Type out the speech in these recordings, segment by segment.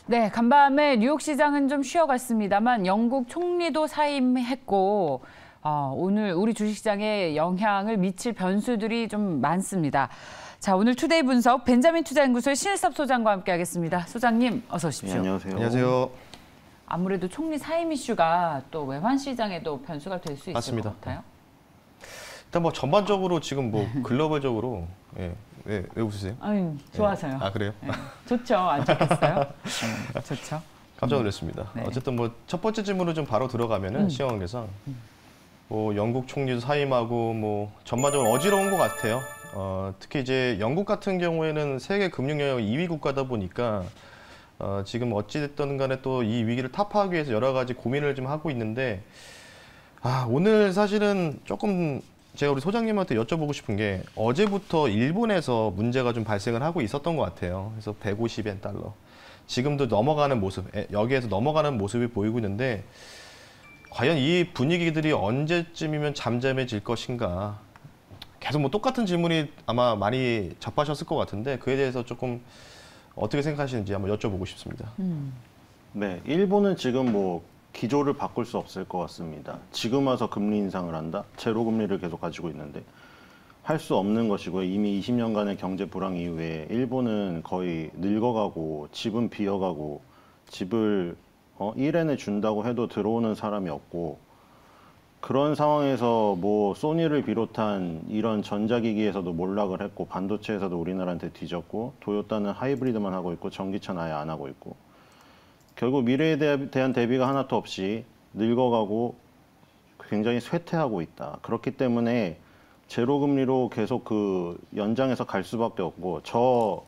네, 간밤에 뉴욕 시장은 좀 쉬어갔습니다만 영국 총리도 사임했고 오늘 우리 주식시장에 영향을 미칠 변수들이 좀 많습니다. 자, 오늘 투데이 분석 벤자민 투자연구소의 신일섭 소장과 함께하겠습니다. 소장님, 어서 오십시오. 네, 안녕하세요. 안녕하세요. 아무래도 총리 사임 이슈가 또 외환 시장에도 변수가 될 수 있을 맞습니다. 것 같아요. 일단 뭐 전반적으로 지금 뭐 글로벌적으로 왜 웃으세요? 아유, 좋아서요. 아 그래요? 네. 좋죠. 안 좋겠어요? 좋죠. 깜짝 놀랐습니다. 네. 어쨌든 뭐 첫 번째 질문으로 좀 바로 들어가면은 시황에서 뭐 영국 총리도 사임하고 뭐 전반적으로 어지러운 것 같아요. 특히 이제 영국 같은 경우에는 세계 금융 영역 2위 국가다 보니까 지금 어찌됐든 간에 또 이 위기를 타파하기 위해서 여러 가지 고민을 좀 하고 있는데 오늘 사실은 조금 제가 우리 소장님한테 여쭤보고 싶은 게 어제부터 일본에서 문제가 좀 발생을 하고 있었던 것 같아요. 그래서 150엔 달러. 지금도 넘어가는 모습, 여기에서 넘어가는 모습이 보이고 있는데 과연 이 분위기들이 언제쯤이면 잠잠해질 것인가. 계속 뭐 똑같은 질문이 아마 많이 접하셨을 것 같은데 그에 대해서 조금 어떻게 생각하시는지 한번 여쭤보고 싶습니다. 네, 일본은 지금 뭐 기조를 바꿀 수 없을 것 같습니다. 지금 와서 금리 인상을 한다? 제로 금리를 계속 가지고 있는데 할 수 없는 것이고요. 이미 20년간의 경제 불황 이후에 일본은 거의 늙어가고 집은 비어가고 집을 1엔에 준다고 해도 들어오는 사람이 없고 그런 상황에서 뭐 소니를 비롯한 이런 전자기기에서도 몰락을 했고 반도체에서도 우리나라한테 뒤졌고 도요타는 하이브리드만 하고 있고 전기차는 아예 안 하고 있고 결국 미래에 대한 대비가 하나도 없이 늙어가고 굉장히 쇠퇴하고 있다. 그렇기 때문에 제로금리로 계속 그 연장해서 갈 수밖에 없고 저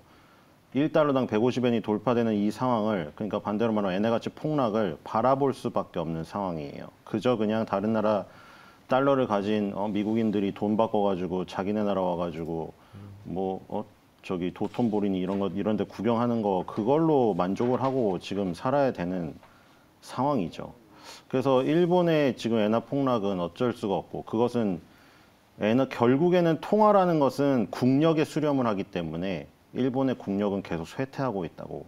1달러당 150엔이 돌파되는 이 상황을 그러니까 반대로 말하면 엔화 가치 폭락을 바라볼 수밖에 없는 상황이에요. 그저 그냥 다른 나라 달러를 가진 미국인들이 돈 바꿔가지고 자기네 나라 와가지고 저기 도톤보리니 이런 데 구경하는 거 그걸로 만족을 하고 지금 살아야 되는 상황이죠. 그래서 일본의 지금 엔화 폭락은 어쩔 수가 없고 그것은 결국에는 통화라는 것은 국력에 수렴을 하기 때문에 일본의 국력은 계속 쇠퇴하고 있다고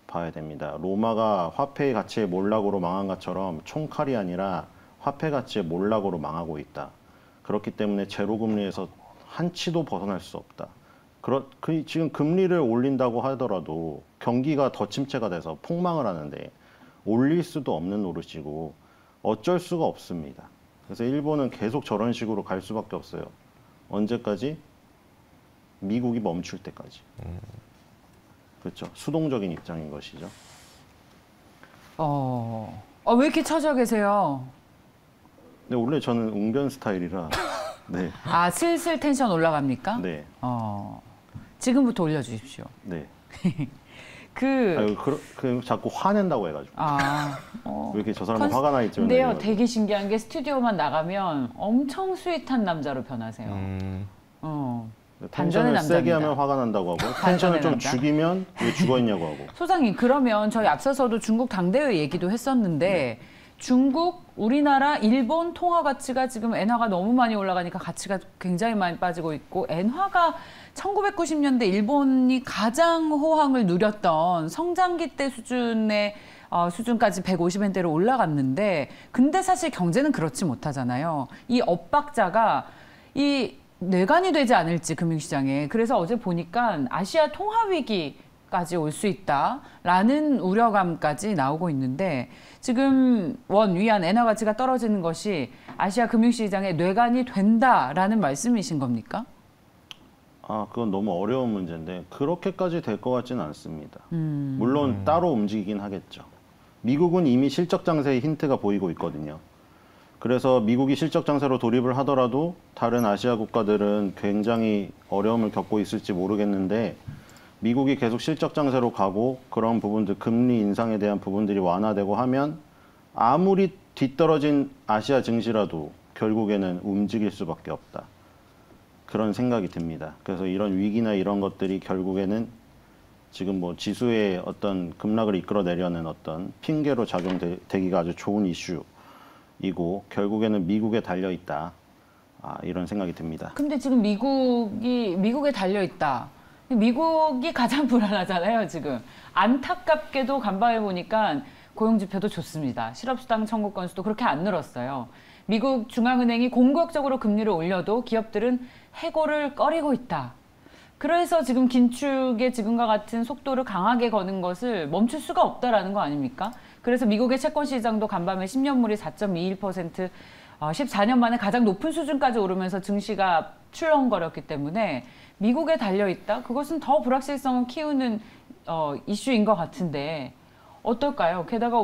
봐야 됩니다. 로마가 화폐의 가치의 몰락으로 망한 것처럼 총칼이 아니라 화폐 가치의 몰락으로 망하고 있다. 그렇기 때문에 제로금리에서 한치도 벗어날 수 없다. 지금 금리를 올린다고 하더라도 경기가 더 침체가 돼서 폭망을 하는데 올릴 수도 없는 노릇이고 어쩔 수가 없습니다. 그래서 일본은 계속 저런 식으로 갈 수밖에 없어요. 언제까지? 미국이 멈출 때까지. 그렇죠. 수동적인 입장인 것이죠. 왜 이렇게 처져 계세요? 네, 원래 저는 웅변 스타일이라. 네. 슬슬 텐션 올라갑니까? 네. 지금부터 올려주십시오. 네. 그 자꾸 화낸다고 해가지고. 왜 이렇게 저 사람은 화가 나 있지? 근데요, 되게 신기한 게 스튜디오만 나가면 엄청 스윗한 남자로 변하세요. 텐션을 남자입니다. 세게 하면 화가 난다고 하고 텐션을 좀 남자. 죽이면 왜 죽어있냐고 하고. 소장님, 그러면 저희 앞서서도 중국 당대회 얘기도 했었는데 중국, 우리나라, 일본 통화 가치가 지금 엔화가 너무 많이 올라가니까 가치가 굉장히 많이 빠지고 있고 엔화가 1990년대 일본이 가장 호황을 누렸던 성장기 때 수준까지 150엔대로 올라갔는데 근데 사실 경제는 그렇지 못하잖아요. 이 엇박자가 이 뇌관이 되지 않을지 금융시장에. 그래서 어제 보니까 아시아 통화 위기까지 올 수 있다라는 우려감까지 나오고 있는데 지금 원 위안 엔화 가치가 떨어지는 것이 아시아 금융시장의 뇌관이 된다라는 말씀이신 겁니까? 그건 너무 어려운 문제인데 그렇게까지 될 것 같지는 않습니다. 물론 따로 움직이긴 하겠죠. 미국은 이미 실적 장세의 힌트가 보이고 있거든요. 그래서 미국이 실적 장세로 돌입을 하더라도 다른 아시아 국가들은 굉장히 어려움을 겪고 있을지 모르겠는데 미국이 계속 실적 장세로 가고 그런 부분들 금리 인상에 대한 부분들이 완화되고 하면 아무리 뒤떨어진 아시아 증시라도 결국에는 움직일 수밖에 없다. 그런 생각이 듭니다. 그래서 이런 위기나 이런 것들이 결국에는 지금 뭐 지수의 어떤 급락을 이끌어내려는 어떤 핑계로 작용되기가 아주 좋은 이슈이고 결국에는 미국에 달려있다. 이런 생각이 듭니다. 근데 지금 미국에 달려있다. 미국이 가장 불안하잖아요, 지금. 안타깝게도 간밤에 보니까 고용지표도 좋습니다. 실업수당 청구 건수도 그렇게 안 늘었어요. 미국 중앙은행이 공격적으로 금리를 올려도 기업들은 해고를 꺼리고 있다. 그래서 지금 긴축의 지금과 같은 속도를 강하게 거는 것을 멈출 수가 없다라는 거 아닙니까? 그래서 미국의 채권 시장도 간밤에 10년물이 4.21%, 14년 만에 가장 높은 수준까지 오르면서 증시가 출렁거렸기 때문에 미국에 달려있다? 그것은 더 불확실성을 키우는 이슈인 것 같은데 어떨까요? 게다가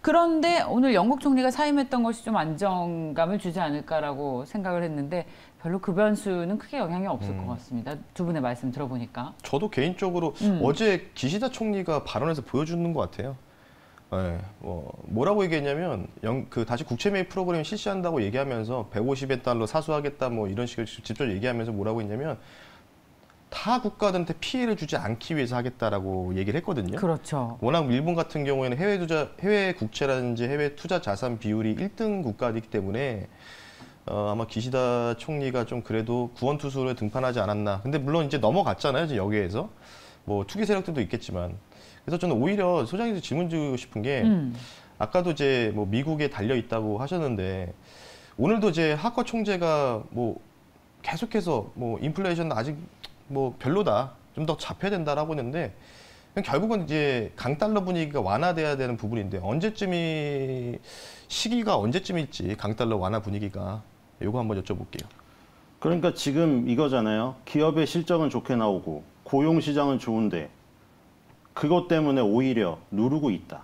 그런데 오늘 영국 총리가 사임했던 것이 좀 안정감을 주지 않을까라고 생각을 했는데 별로 그 변수는 크게 영향이 없을 것 같습니다. 두 분의 말씀 들어보니까. 저도 개인적으로 어제 기시다 총리가 발언에서 보여주는 것 같아요. 네, 뭐라고 얘기했냐면 다시 국채 매입 프로그램 실시한다고 얘기하면서 150엔 달러 사수하겠다 뭐 이런 식으로 직접 얘기하면서 뭐라고 했냐면 타 국가들한테 피해를 주지 않기 위해서 하겠다라고 얘기를 했거든요. 그렇죠. 워낙 일본 같은 경우에는 해외 국채라든지 해외 투자 자산 비율이 1등 국가이기 때문에 아마 기시다 총리가 좀 그래도 구원투수를 등판하지 않았나. 근데 물론 이제 넘어갔잖아요, 이제 여기에서. 뭐 투기 세력들도 있겠지만. 그래서 저는 오히려 소장님께 질문 드리고 싶은 게 아까도 이제 뭐 미국에 달려 있다고 하셨는데 오늘도 이제 하커 총재가 뭐 계속해서 뭐 인플레이션 아직 뭐 별로다, 좀 더 잡혀야 된다라고 했는데 결국은 이제 강달러 분위기가 완화돼야 되는 부분인데 시기가 언제쯤일지 강달러 완화 분위기가 요거 한번 여쭤볼게요. 그러니까 지금 이거잖아요. 기업의 실적은 좋게 나오고 고용 시장은 좋은데 그것 때문에 오히려 누르고 있다.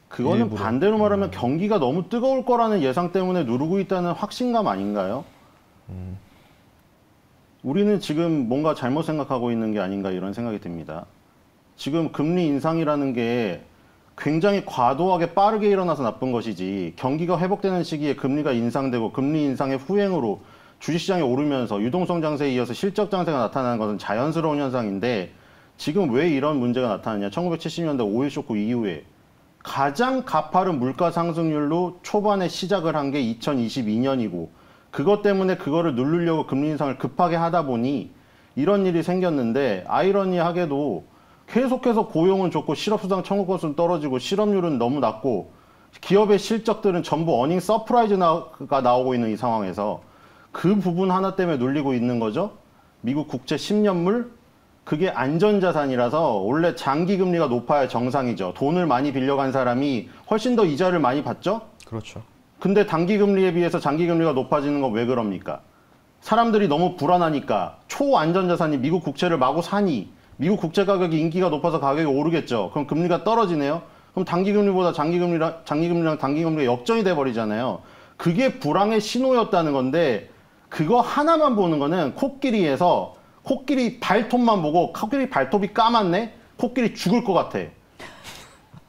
그거는 일부러. 반대로 말하면 경기가 너무 뜨거울 거라는 예상 때문에 누르고 있다는 확신감 아닌가요? 우리는 지금 뭔가 잘못 생각하고 있는 게 아닌가 이런 생각이 듭니다. 지금 금리 인상이라는 게 굉장히 과도하게 빠르게 일어나서 나쁜 것이지 경기가 회복되는 시기에 금리가 인상되고 금리 인상의 후행으로 주식시장이 오르면서 유동성 장세에 이어서 실적 장세가 나타나는 것은 자연스러운 현상인데 지금 왜 이런 문제가 나타나냐. 1970년대 오일 쇼크 이후에 가장 가파른 물가 상승률로 초반에 시작을 한 게 2022년이고 그것 때문에 그거를 누르려고 금리 인상을 급하게 하다 보니 이런 일이 생겼는데 아이러니하게도 계속해서 고용은 좋고 실업수당 청구 건수는 떨어지고 실업률은 너무 낮고 기업의 실적들은 전부 어닝 서프라이즈가 나오고 있는 이 상황에서 그 부분 하나 때문에 눌리고 있는 거죠. 미국 국채 10년물 그게 안전자산이라서 원래 장기금리가 높아야 정상이죠. 돈을 많이 빌려간 사람이 훨씬 더 이자를 많이 받죠. 그렇죠. 근데 단기금리에 비해서 장기금리가 높아지는 건 왜 그럽니까? 사람들이 너무 불안하니까 초안전자산이 미국 국채를 마구 사니 미국 국채 가격이 인기가 높아서 가격이 오르겠죠. 그럼 금리가 떨어지네요. 그럼 단기금리보다 장기금리랑 단기금리가 역전이 돼버리잖아요. 그게 불황의 신호였다는 건데 그거 하나만 보는 거는 코끼리에서 코끼리 발톱만 보고 코끼리 발톱이 까맣네? 코끼리 죽을 것 같아.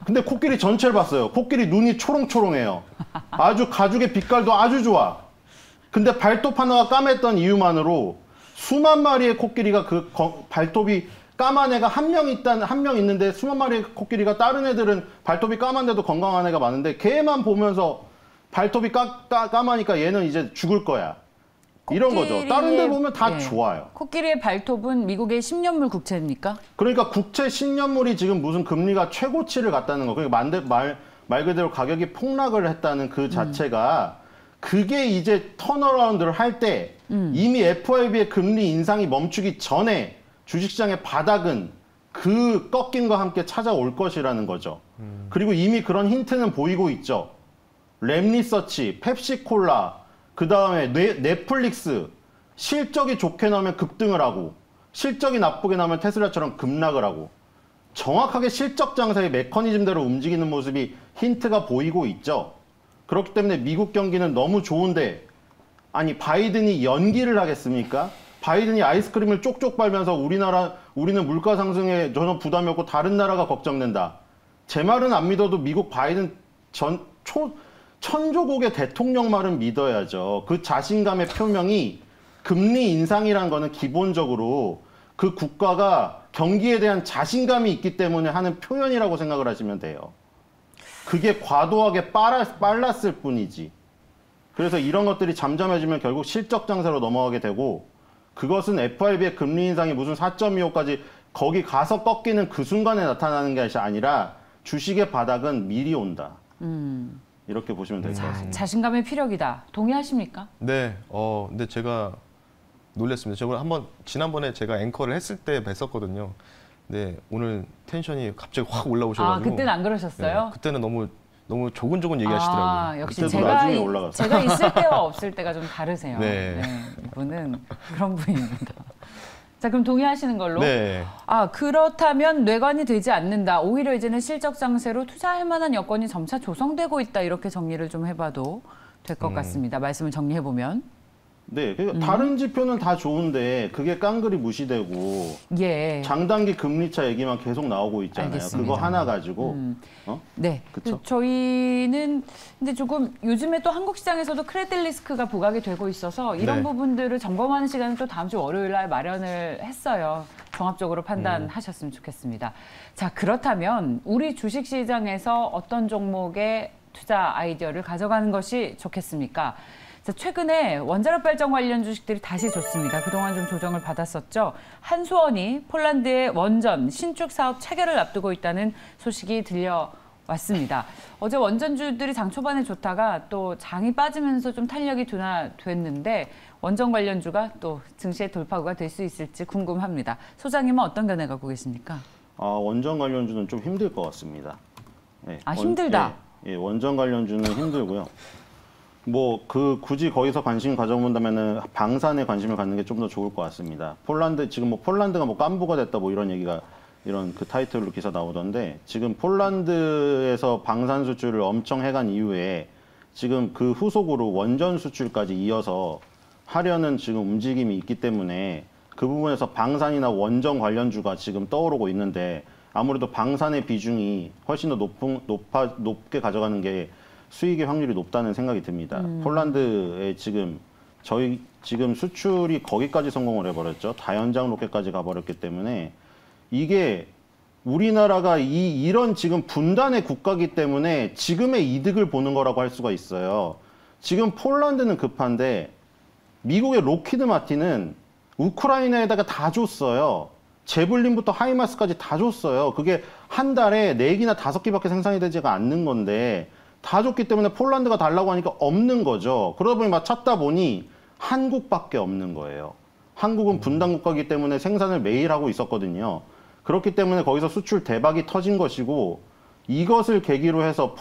근데 코끼리 전체를 봤어요. 코끼리 눈이 초롱초롱해요. 아주 가죽의 빛깔도 아주 좋아. 근데 발톱 하나가 까맸던 이유만으로 수만 마리의 코끼리가 발톱이 까만 애가 한 명 있는데 수만 마리의 코끼리가 다른 애들은 발톱이 까만데도 건강한 애가 많은데 걔만 보면서 발톱이 까마니까 얘는 이제 죽을 거야. 이런 거죠. 다른 데 보면 다 좋아요. 코끼리의 발톱은 미국의 10년물 국채입니까? 그러니까 국채 10년물이 지금 무슨 금리가 최고치를 갔다는 거. 그러니까 말 그대로 가격이 폭락을 했다는 그 자체가 그게 이제 턴어라운드를 할 때 이미 FRB의 금리 인상이 멈추기 전에 주식시장의 바닥은 그 꺾임과 함께 찾아올 것이라는 거죠. 그리고 이미 그런 힌트는 보이고 있죠. 램리서치, 펩시콜라, 그 다음에 넷플릭스 실적이 좋게 나오면 급등을 하고 실적이 나쁘게 나오면 테슬라처럼 급락을 하고 정확하게 실적 장세의 메커니즘대로 움직이는 모습이 힌트가 보이고 있죠. 그렇기 때문에 미국 경기는 너무 좋은데 아니 바이든이 연기를 하겠습니까? 바이든이 아이스크림을 쪽쪽 빨면서 우리는 물가 상승에 전혀 부담이 없고 다른 나라가 걱정된다. 제 말은 안 믿어도 미국 바이든 천조국의 대통령 말은 믿어야죠. 그 자신감의 표명이 금리 인상이란 거는 기본적으로 그 국가가 경기에 대한 자신감이 있기 때문에 하는 표현이라고 생각을 하시면 돼요. 그게 과도하게 빨랐을 뿐이지. 그래서 이런 것들이 잠잠해지면 결국 실적 장세로 넘어가게 되고 그것은 FRB의 금리 인상이 무슨 4.25까지 거기 가서 꺾이는 그 순간에 나타나는 게 아니라 주식의 바닥은 미리 온다. 이렇게 보시면 될 것 같습니다. 자신감의 피력이다. 동의하십니까? 네, 근데 제가 놀랐습니다. 저번 한번 지난번에 제가 앵커를 했을 때 뵀었거든요. 네, 오늘 텐션이 갑자기 확 올라오셔가지고. 그때는 안 그러셨어요? 네, 그때는 너무 조곤조곤 얘기하시더라고요. 역시 그때도 나중에 올라갔어요. 제가 있을 때와 없을 때가 좀 다르세요. 네. 이분은 그런 분입니다. 자, 그럼 동의하시는 걸로? 네. 그렇다면 뇌관이 되지 않는다. 오히려 이제는 실적 장세로 투자할 만한 여건이 점차 조성되고 있다. 이렇게 정리를 좀 해봐도 될 것 같습니다. 말씀을 정리해보면. 네, 다른 지표는 다 좋은데 그게 깡그리 무시되고 예. 장단기 금리차 얘기만 계속 나오고 있잖아요. 알겠습니다. 그거 하나 가지고 네. 그쵸? 저희는 근데 조금 요즘에 또 한국 시장에서도 크레딧 리스크가 부각이 되고 있어서 이런 네. 부분들을 점검하는 시간을 또 다음 주 월요일 날 마련을 했어요. 종합적으로 판단하셨으면 좋겠습니다. 자, 그렇다면 우리 주식 시장에서 어떤 종목의 투자 아이디어를 가져가는 것이 좋겠습니까? 자, 최근에 원자력 발전 관련 주식들이 다시 좋습니다. 그동안 좀 조정을 받았었죠. 한수원이 폴란드의 원전 신축 사업 체결을 앞두고 있다는 소식이 들려왔습니다. 어제 원전주들이 장 초반에 좋다가 또 장이 빠지면서 좀 탄력이 둔화됐는데 원전 관련주가 또 증시의 돌파구가 될 수 있을지 궁금합니다. 소장님은 어떤 견해 갖고 계십니까? 원전 관련주는 좀 힘들 것 같습니다. 네, 힘들다. 예, 원전 관련주는 힘들고요. 굳이 거기서 관심 가져본다면은 방산에 관심을 갖는 게 좀 더 좋을 것 같습니다. 지금 폴란드가 깐부가 됐다 이런 얘기가 이런 그 타이틀로 기사 나오던데 지금 폴란드에서 방산 수출을 엄청 해간 이후에 지금 그 후속으로 원전 수출까지 이어서 하려는 지금 움직임이 있기 때문에 그 부분에서 방산이나 원전 관련주가 지금 떠오르고 있는데 아무래도 방산의 비중이 훨씬 더 높게 가져가는 게 수익의 확률이 높다는 생각이 듭니다. 폴란드에 지금 수출이 거기까지 성공을 해버렸죠. 다연장 로켓까지 가버렸기 때문에 이게 우리나라가 이런 지금 분단의 국가이기 때문에 지금의 이득을 보는 거라고 할 수가 있어요. 지금 폴란드는 급한데 미국의 로키드 마틴은 우크라이나에다가 다 줬어요. 제블린부터 하이마스까지 다 줬어요. 그게 한 달에 4기나 5기밖에 생산이 되지가 않는 건데 다 줬기 때문에 폴란드가 달라고 하니까 없는 거죠. 그러다 보니 찾다 보니 한국밖에 없는 거예요. 한국은 분단 국가이기 때문에 생산을 매일 하고 있었거든요. 그렇기 때문에 거기서 수출 대박이 터진 것이고 이것을 계기로 해서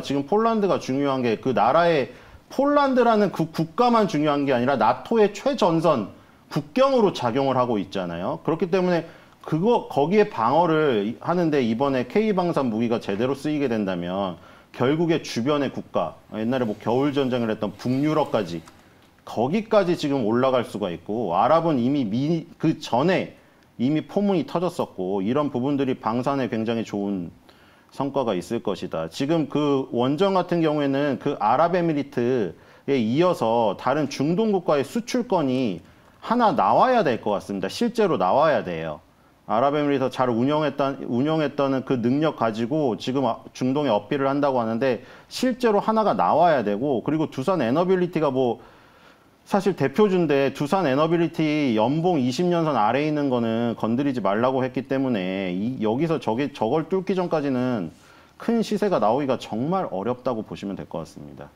지금 폴란드가 중요한 게 그 나라의 폴란드라는 그 국가만 중요한 게 아니라 나토의 최전선 국경으로 작용을 하고 있잖아요. 그렇기 때문에 거기에 방어를 하는데 이번에 K방산 무기가 제대로 쓰이게 된다면 결국에 주변의 국가, 옛날에 겨울전쟁을 했던 북유럽까지 거기까지 지금 올라갈 수가 있고 아랍은 이미 그 전에 이미 포문이 터졌었고 이런 부분들이 방산에 굉장히 좋은 성과가 있을 것이다. 지금 그 원전 같은 경우에는 그 아랍에미리트에 이어서 다른 중동 국가의 수출권이 하나 나와야 될 것 같습니다. 실제로 나와야 돼요. 아랍에미리트에서 잘 운영했다는 그 능력 가지고 지금 중동에 어필을 한다고 하는데 실제로 하나가 나와야 되고 그리고 두산 에너빌리티가 사실 대표주인데 두산 에너빌리티 연봉 20년선 아래에 있는 거는 건드리지 말라고 했기 때문에 여기서 저걸 뚫기 전까지는 큰 시세가 나오기가 정말 어렵다고 보시면 될 것 같습니다.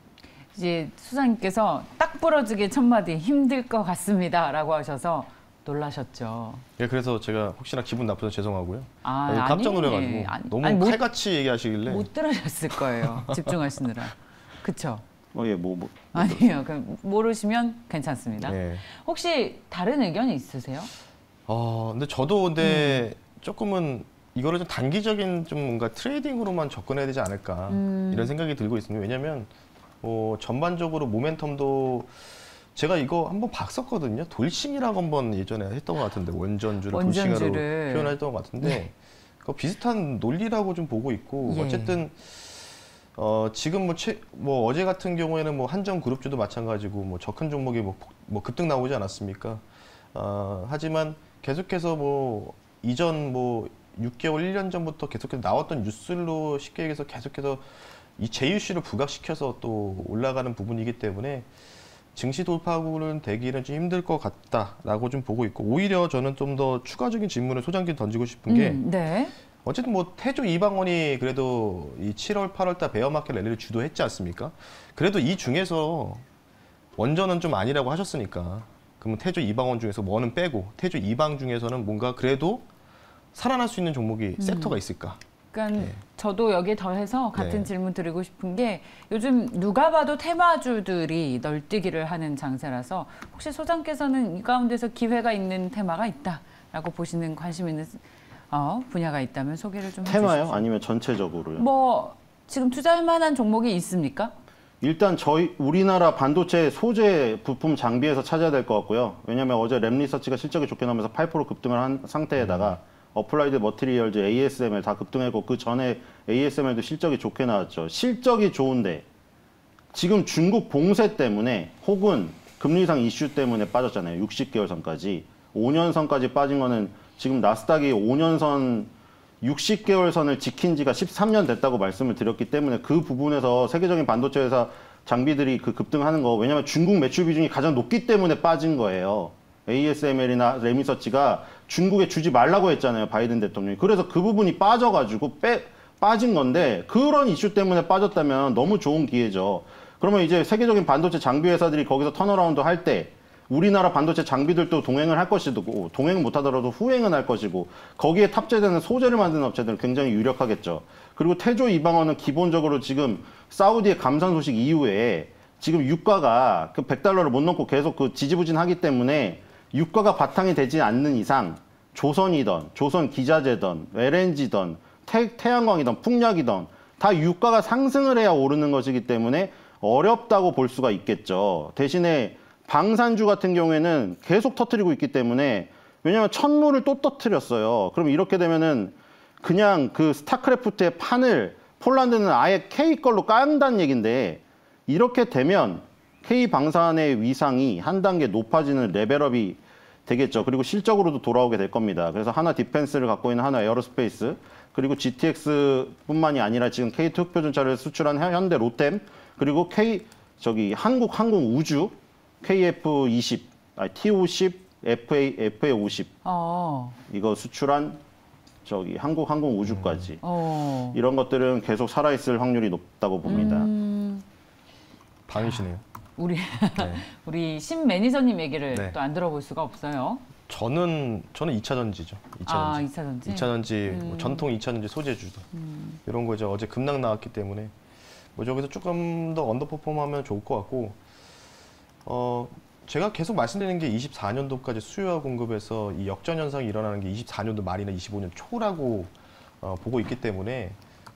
이제 수장님께서 딱 부러지게 첫마디 힘들 것 같습니다라고 하셔서 놀라셨죠. 예, 그래서 제가 혹시나 기분 나쁘서 죄송하고요. 아니, 깜짝 놀래가지고 너무 칼같이 얘기하시길래 못 들으셨을 거예요. 집중하시느라. 그렇죠? 아니에요. 모르시면 괜찮습니다. 네. 혹시 다른 의견이 있으세요? 근데 저도 조금은 이거를 좀 단기적인 좀 뭔가 트레이딩으로만 접근해야 되지 않을까 이런 생각이 들고 있습니다. 왜냐하면 전반적으로 모멘텀도 제가 이거 한번 봤었거든요. 돌싱이라고 한번 예전에 했던 것 같은데 원전주를 돌싱으로 표현했던 것 같은데 네. 그 비슷한 논리라고 좀 보고 있고 예. 어쨌든 지금 어제 같은 경우에는 한정 그룹주도 마찬가지고 적은 종목이 급등 나오지 않았습니까? 하지만 계속해서 이전 6개월, 1년 전부터 계속해서 나왔던 뉴스로 쉽게 얘기해서 계속해서 이 JUC를 부각시켜서 또 올라가는 부분이기 때문에 증시 돌파구는 되기는 좀 힘들 것 같다라고 좀 보고 있고 오히려 저는 좀 더 추가적인 질문을 소장님 던지고 싶은 게 네. 어쨌든 뭐 태조 이방원이 그래도 이 7월, 8월 달 베어마켓 랠리를 주도했지 않습니까? 그래도 이 중에서 원전은 좀 아니라고 하셨으니까 그러면 태조 이방원 중에서 뭐는 빼고 태조 이방 중에서는 뭔가 그래도 살아날 수 있는 종목이 섹터가 있을까? 그러니까 네. 저도 여기에 더해서 같은 네. 질문 드리고 싶은 게 요즘 누가 봐도 테마주들이 널뛰기를 하는 장세라서 혹시 소장께서는 이 가운데서 기회가 있는 테마가 있다라고 보시는 관심 있는 분야가 있다면 소개를 좀 테마요? 해주십시오. 아니면 전체적으로요? 뭐 지금 투자할 만한 종목이 있습니까? 일단 우리나라 반도체 소재 부품 장비에서 찾아야 될 것 같고요. 왜냐하면 어제 랩리서치가 실적이 좋게 나오면서 8% 급등을 한 상태에다가 어플라이드 머티리얼즈, ASML 다 급등했고 그 전에 ASML도 실적이 좋게 나왔죠. 실적이 좋은데 지금 중국 봉쇄 때문에 혹은 금리 인상 이슈 때문에 빠졌잖아요. 60개월 선까지. 5년 선까지 빠진 거는 지금 나스닥이 5년 선 60개월 선을 지킨 지가 13년 됐다고 말씀을 드렸기 때문에 그 부분에서 세계적인 반도체 회사 장비들이 그 급등하는 거 왜냐하면 중국 매출 비중이 가장 높기 때문에 빠진 거예요. ASML이나 레미서치가 중국에 주지 말라고 했잖아요. 바이든 대통령이. 그래서 그 부분이 빠져가지고 빠진 건데 그런 이슈 때문에 빠졌다면 너무 좋은 기회죠. 그러면 이제 세계적인 반도체 장비 회사들이 거기서 턴어라운드 할 때 우리나라 반도체 장비들도 동행을 할 것이고 동행은 못하더라도 후행은 할 것이고 거기에 탑재되는 소재를 만드는 업체들은 굉장히 유력하겠죠. 그리고 태조 이방원은 기본적으로 지금 사우디의 감산 소식 이후에 지금 유가가 그 100달러를 못 넘고 계속 그 지지부진하기 때문에 유가가 바탕이 되지 않는 이상 조선이던 조선 기자재던 LNG던 태양광이던 풍력이던 다 유가가 상승을 해야 오르는 것이기 때문에 어렵다고 볼 수가 있겠죠. 대신에 방산주 같은 경우에는 계속 터뜨리고 있기 때문에 왜냐하면 천물을 또 터뜨렸어요. 그럼 이렇게 되면은 그냥 그 스타크래프트의 판을 폴란드는 아예 K 걸로 깐다는 얘긴데 이렇게 되면 K방산의 위상이 한 단계 높아지는 레벨업이 되겠죠. 그리고 실적으로도 돌아오게 될 겁니다. 그래서 하나 디펜스를 갖고 있는 하나 에어로스페이스 그리고 GTX뿐만이 아니라 지금 K2 흑표전차를 수출한 현대 로템 그리고 한국항공우주 KF20, T50, FA50 이거 수출한 한국항공우주까지 이런 것들은 계속 살아있을 확률이 높다고 봅니다. 방이시네요. 우리 신 매니저님 얘기를 네. 또 안 들어볼 수가 없어요. 저는 2차 전지죠. 2차 전지. 2차 전지. 2차 전지 뭐 전통 2차 전지 소재주도 이런 거 이제 어제 급락 나왔기 때문에 뭐 저기서 조금 더 언더퍼폼하면 좋을 것 같고 제가 계속 말씀드리는 게 24년도까지 수요와 공급에서 이 역전 현상이 일어나는 게 24년도 말이나 25년 초라고 보고 있기 때문에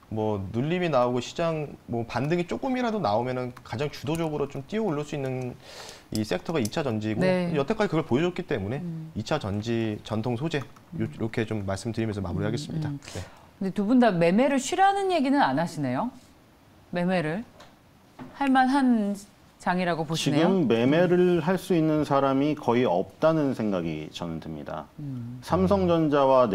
뭐 눌림이 나오고 시장 뭐 반등이 조금이라도 나오면은 가장 주도적으로 좀 뛰어 오를 수 있는 이 섹터가 2차 전지고 네. 여태까지 그걸 보여줬기 때문에 2차 전지 전통 소재 이렇게 좀 말씀드리면서 마무리하겠습니다. 네. 근데 두 분 다 매매를 쉬라는 얘기는 안 하시네요. 매매를 할 만한 장이라고 보시네요. 지금 매매를 할 수 있는 사람이 거의 없다는 생각이 저는 듭니다. 삼성전자와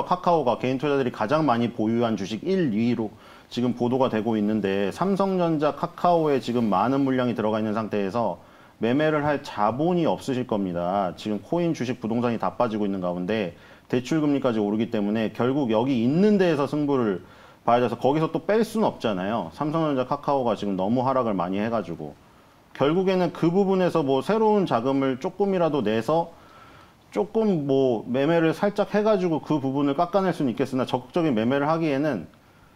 카카오가 개인 투자자들이 가장 많이 보유한 주식 1위로 지금 보도가 되고 있는데 삼성전자, 카카오에 지금 많은 물량이 들어가 있는 상태에서 매매를 할 자본이 없으실 겁니다. 지금 코인, 주식, 부동산이 다 빠지고 있는 가운데 대출금리까지 오르기 때문에 결국 여기 있는 데에서 승부를 봐야 돼서 거기서 또 뺄 수는 없잖아요. 삼성전자, 카카오가 지금 너무 하락을 많이 해가지고 결국에는 그 부분에서 뭐 새로운 자금을 조금이라도 내서 조금 뭐 매매를 살짝 해가지고 그 부분을 깎아낼 수는 있겠으나 적극적인 매매를 하기에는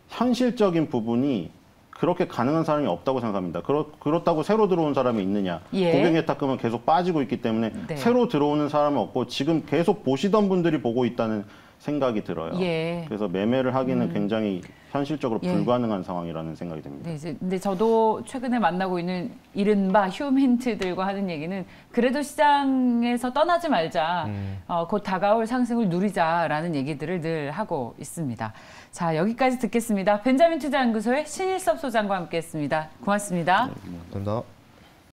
현실적인 부분이 그렇게 가능한 사람이 없다고 생각합니다. 그렇다고 새로 들어온 사람이 있느냐. 예. 고객의 탁금은 계속 빠지고 있기 때문에 네. 새로 들어오는 사람은 없고 지금 계속 보시던 분들이 보고 있다는 생각이 들어요. 예. 그래서 매매를 하기는 굉장히 현실적으로 예. 불가능한 상황이라는 생각이 듭니다. 네, 근데 저도 최근에 만나고 있는 이른바 휴민트들과 하는 얘기는 그래도 시장에서 떠나지 말자. 곧 다가올 상승을 누리자라는 얘기들을 늘 하고 있습니다. 자, 여기까지 듣겠습니다. 벤자민 투자연구소의 신일섭 소장과 함께했습니다. 고맙습니다. 감사합니다.